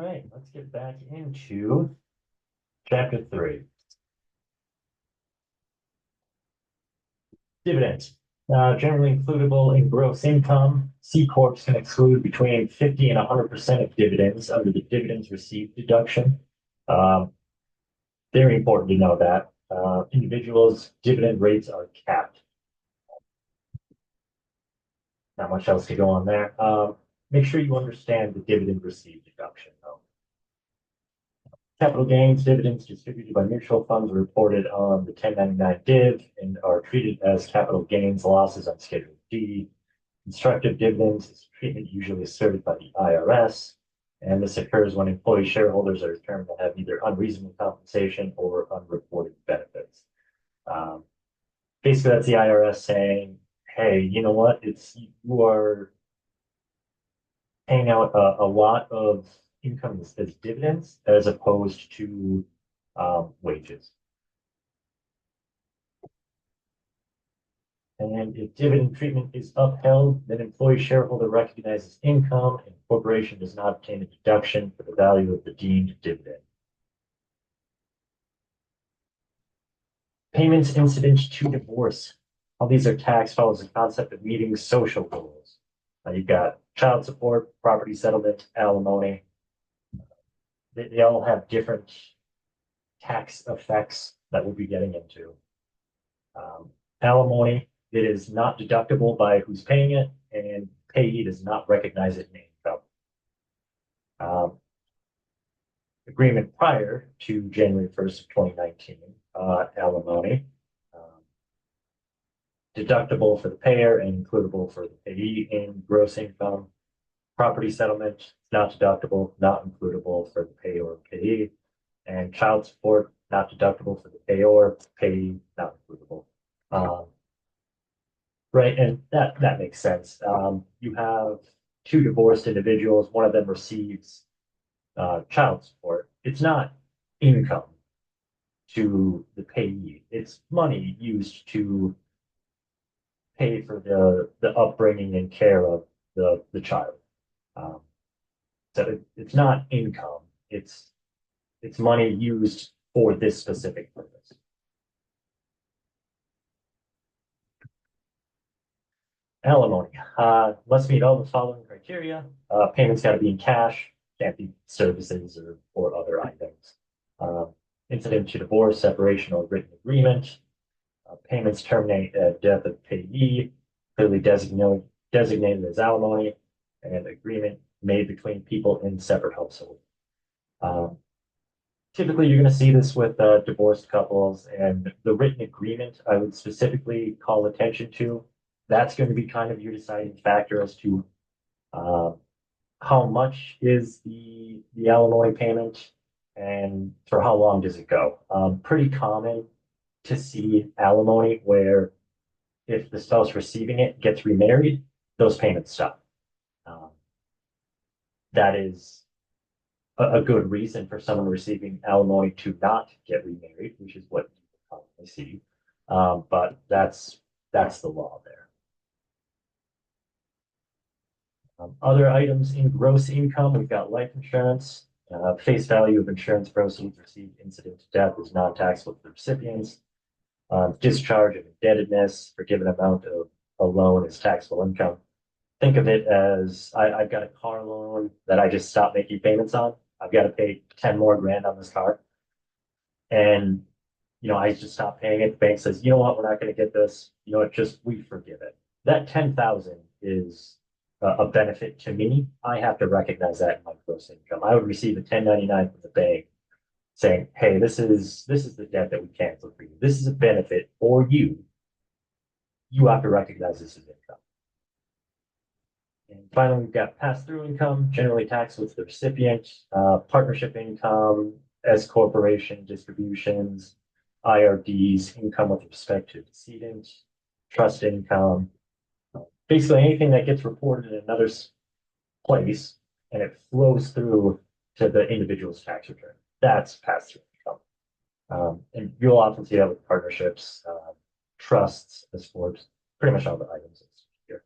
right, let's get back into chapter 3. Dividends. Generally includable in gross income. C Corps can exclude between 50 and 100% of dividends under the dividends received deduction. Um, Very important to know that. Individuals' dividend rates are capped. Not much else to go on there. Make sure you understand the dividend received deduction, though. Capital gains dividends distributed by mutual funds are reported on the 1099 div and are treated as capital gains losses on Schedule D. Constructive dividends is treatment usually asserted by the IRS, and this occurs when employee shareholders are determined to have either unreasonable compensation or unreported benefits. Basically, that's the IRS saying, hey, you know what? You are paying out a lot of income as dividends as opposed to wages. And if dividend treatment is upheld, then employee shareholder recognizes income and corporation does not obtain a deduction for the value of the deemed dividend. Payments incident to divorce. All these are taxed follows the concept of meeting social goals. You've got child support, property settlement, alimony. They all have different tax effects that we'll be getting into. Alimony, it is not deductible by who's paying it, and payee does not recognize it in income. Agreement prior to January 1st of 2019, alimony, deductible for the payer and includable for the payee in gross income. Property settlement, not deductible, not includable for the payer or payee. And child support, not deductible for the payor, payee, not includable. Right, and that makes sense. You have two divorced individuals, one of them receives child support. It's not income to the payee. It's money used to pay for the upbringing and care of the child. So it's not income. It's money used for this specific purpose. Alimony must meet all the following criteria. Payments got to be in cash, can't be services or other items. Incident to divorce, separation, or written agreement. Payments terminate at death of payee, clearly designated as alimony, and agreement made between people in separate households. Typically, you're going to see this with divorced couples, and the written agreement I would specifically call attention to. That's going to be kind of your deciding factor as to how much is the alimony payment and for how long does it go. Pretty common to see alimony where if the spouse receiving it gets remarried, those payments stop. That is a good reason for someone receiving alimony to not get remarried, which is what you commonly see. But that's the law there. Other items in gross income, we've got life insurance. Face value of insurance proceeds received incident to death is non-taxable to the recipients. Discharge of indebtedness, forgiven amount of a loan is taxable income. Think of it as I've got a car loan that I just stopped making payments on. I've got to pay 10 more grand on this car. And, I just stopped paying it. The bank says, you know what, we're not going to get this. We forgive it. That 10,000 is a benefit to me. I have to recognize that in my gross income. I would receive a 1099 from the bank saying, hey, this is the debt that we canceled for you. This is a benefit for you. You have to recognize this as income. And finally, we've got pass-through income, generally taxed with the recipient, partnership income, S corporation distributions, IRDs, income with respect to decedent, trust income. Basically, anything that gets reported in another place and it flows through to the individual's tax return. That's pass-through income. And you'll often see that with partnerships, trusts, S corps, pretty much all the items here.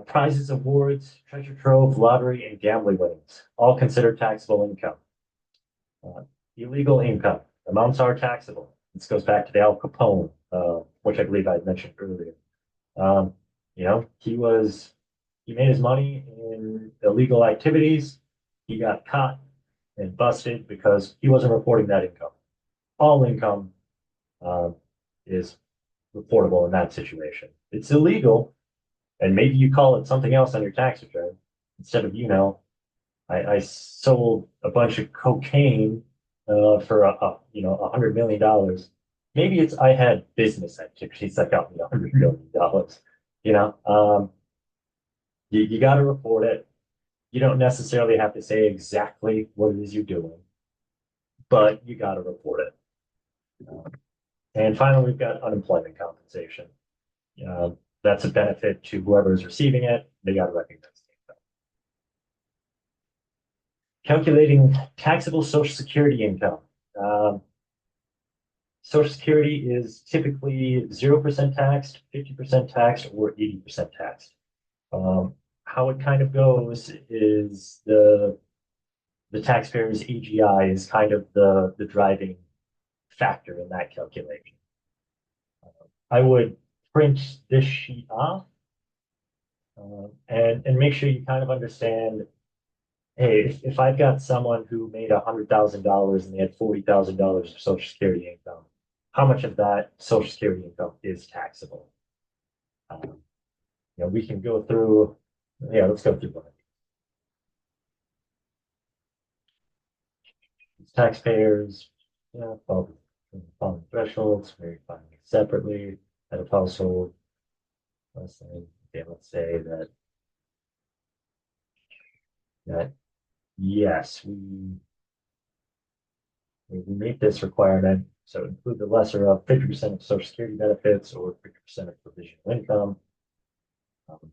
Prizes, awards, treasure trove, lottery, and gambling winnings, all considered taxable income. Uh, Illegal income, amounts are taxable. This goes back to the Al Capone, which I believe I mentioned earlier. Um, he made his money in illegal activities. He got caught and busted because he wasn't reporting that income. All income, um, is reportable in that situation. It's illegal, and maybe you call it something else on your tax return instead of, I sold a bunch of cocaine for $100 million. Maybe it's I had business activities that got me $100 million. You got to report it. You don't necessarily have to say exactly what it is you're doing, but you got to report it. And finally, we've got unemployment compensation. That's a benefit to whoever is receiving it. They got to recognize it. Calculating taxable Social Security income. Um, Social Security is typically 0% taxed, 50% taxed, or 80% taxed. Um, how it kind of goes is the taxpayer's AGI is kind of the driving factor in that calculation. I would print this sheet off, and make sure you kind of understand, hey, if I've got someone who made $100,000 and they had $40,000 of Social Security income, how much of that Social Security income is taxable? Um, we can go through, yeah, let's go through one of these. Taxpayers, fall within the following thresholds, married filing separately, head of household, let's say that yes, we meet this requirement. So include the lesser of 50% of Social Security benefits or 50% of provisional income. Um,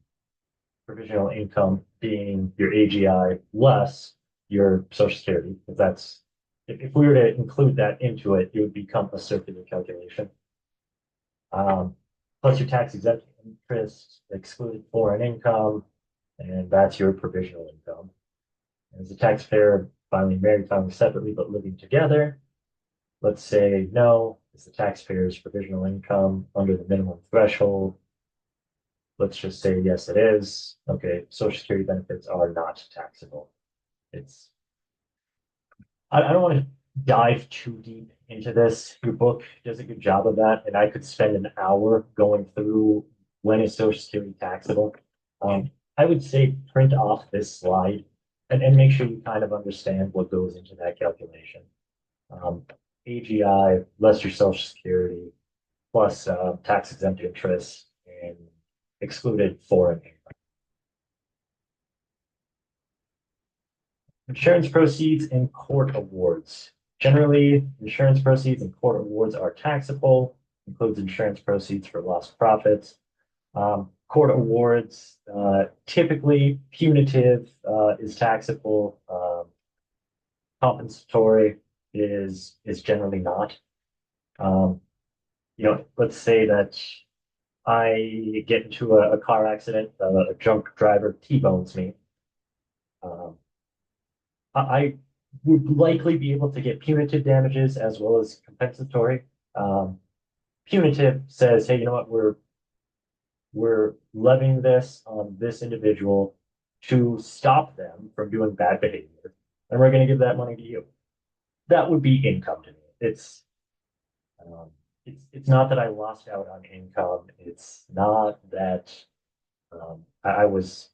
Provisional income being your AGI less your Social Security, because that's if we were to include that into it, it would become a circular calculation. Plus your tax exempt interest, excluded foreign income, and that's your provisional income. As a taxpayer filing married, filing separately, but living together, let's say no, is the taxpayer's provisional income under the minimum threshold. Let's just say yes, it is. Okay, Social Security benefits are not taxable. It's I don't want to dive too deep into this. Your book does a good job of that, and I could spend an hour going through when is Social Security taxable. I would say print off this slide and make sure you kind of understand what goes into that calculation. Um, AGI, less your Social Security, plus tax exempt interest and excluded foreign income. Insurance proceeds and court awards. Generally, insurance proceeds and court awards are taxable, includes insurance proceeds for lost profits. Court awards, typically punitive is taxable. Compensatory is generally not. Um, let's say that I get into a car accident, a drunk driver T-bones me. Um, I would likely be able to get punitive damages as well as compensatory. Um, Punitive says, hey, you know what, we're levying this on this individual to stop them from doing bad behavior, and we're going to give that money to you. That would be income to me. Um, it's not that I lost out on income. It's not that I was,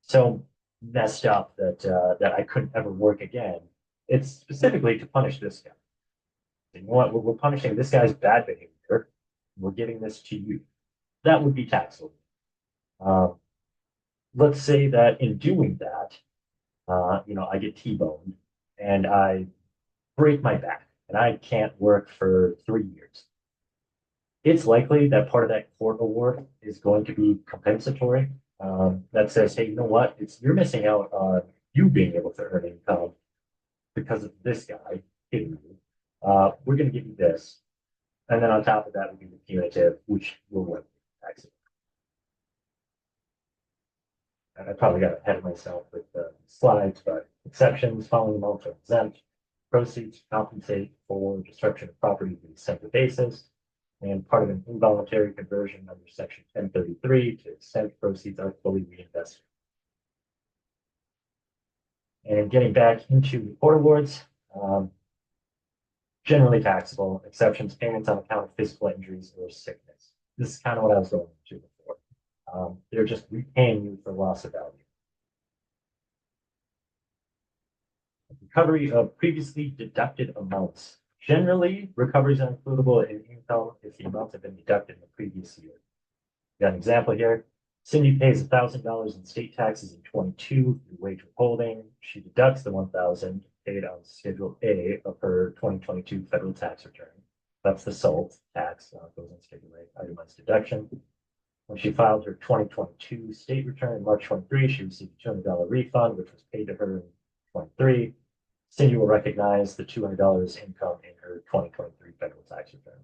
so messed up that I couldn't ever work again. It's specifically to punish this guy. You know what? We're punishing this guy's bad behavior. We're giving this to you. That would be taxable. Um, let's say that in doing that, I get T-boned and I break my back and I can't work for 3 years. It's likely that part of that court award is going to be compensatory. That says, hey, you know what? You're missing out on you being able to earn income because of this guy hitting you. We're going to give you this. And then on top of that would be the punitive, which will work taxable. I probably got ahead of myself with the slides, but exceptions, following amounts are exempt. Proceeds to compensate for destruction of property on a separate basis. And part of an involuntary conversion under section 1033 to exempt proceeds are fully reinvested. And getting back into report awards, generally taxable, exceptions, payments on account of physical injuries or sickness. This is kind of what I was going into before. They're just repaying you for loss of value. Recovery of previously deducted amounts. Generally, recoveries are includable in income if the amounts have been deducted in the previous year. Got an example here. Cindy pays $1,000 in state taxes in 22 through wage withholding. She deducts the $1,000 paid on Schedule A of her 2022 federal tax return. That's the SALT tax, goes on Schedule A, itemized deduction. When she filed her 2022 state return in March 23, she received a $200 refund, which was paid to her in 23. Cindy will recognize the $200 income in her 2023 federal tax return.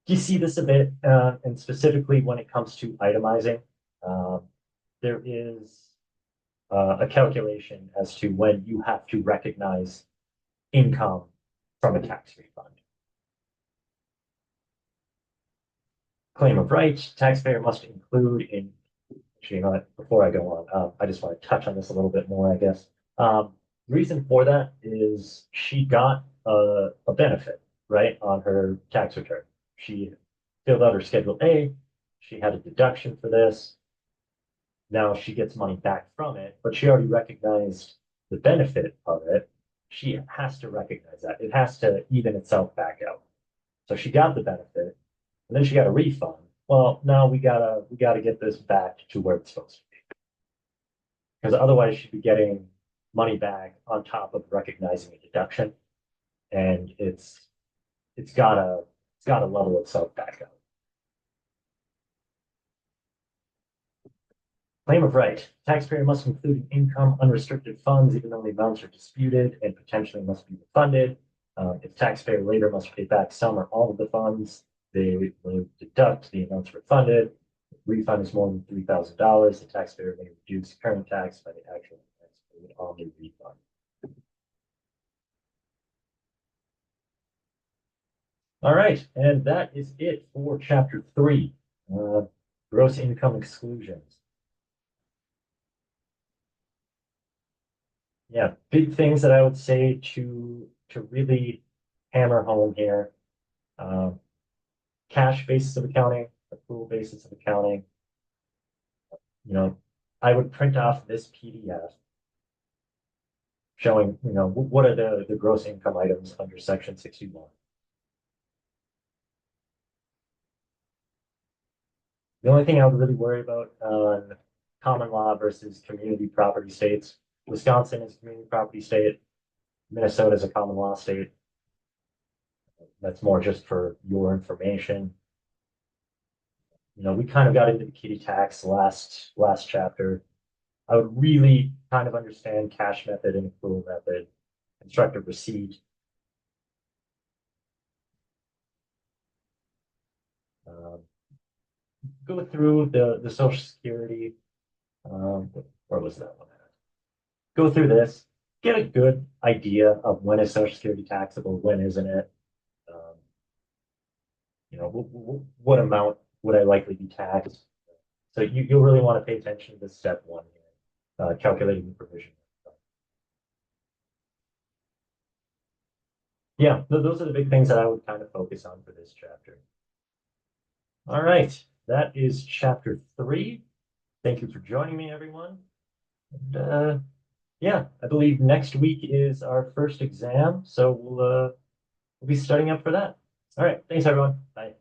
You see this a bit, and specifically when it comes to itemizing, there is a calculation as to when you have to recognize income from a tax refund. Claim of right, taxpayer must include in, actually, you know what, before I go on, I just want to touch on this a little bit more, I guess. Reason for that is she got a benefit, right, on her tax return. She filled out her Schedule A, she had a deduction for this. Now she gets money back from it, but she already recognized the benefit of it. She has to recognize that. It has to even itself back out. So she got the benefit, and then she got a refund. Well, now we gotta get this back to where it's supposed to be. Because otherwise she'd be getting money back on top of recognizing a deduction. And it's gotta level itself back out. Claim of right. Taxpayer must include in income unrestricted funds, even though the amounts are disputed and potentially must be refunded. If taxpayer later must pay back some or all of the funds, they will deduct the amounts refunded. If refund is more than $3,000, the taxpayer may reduce current tax by the actual tax paid on the refund. All right, and that is it for chapter 3, gross income exclusions. Yeah, big things that I would say to really hammer home here. Cash basis of accounting, accrual basis of accounting. You know, I would print off this PDF showing, you know, what are the gross income items under section 61. The only thing I would really worry about on common law versus community property states, Wisconsin is a community property state, Minnesota is a common law state. That's more just for your information. You know, we kind of got into the kitty tax last chapter. I would really kind of understand cash method and accrual method, constructive receipt. Go through the Social Security. Where was that one at? Go through this, get a good idea of when is Social Security taxable, when isn't it. You know, what amount would I likely be taxed? So you'll really want to pay attention to step 1 here, calculating the provision. Yeah, those are the big things that I would kind of focus on for this chapter. All right, that is chapter 3. Thank you for joining me, everyone. And, yeah, I believe next week is our first exam, so we'll be studying up for that. All right, thanks, everyone. Bye.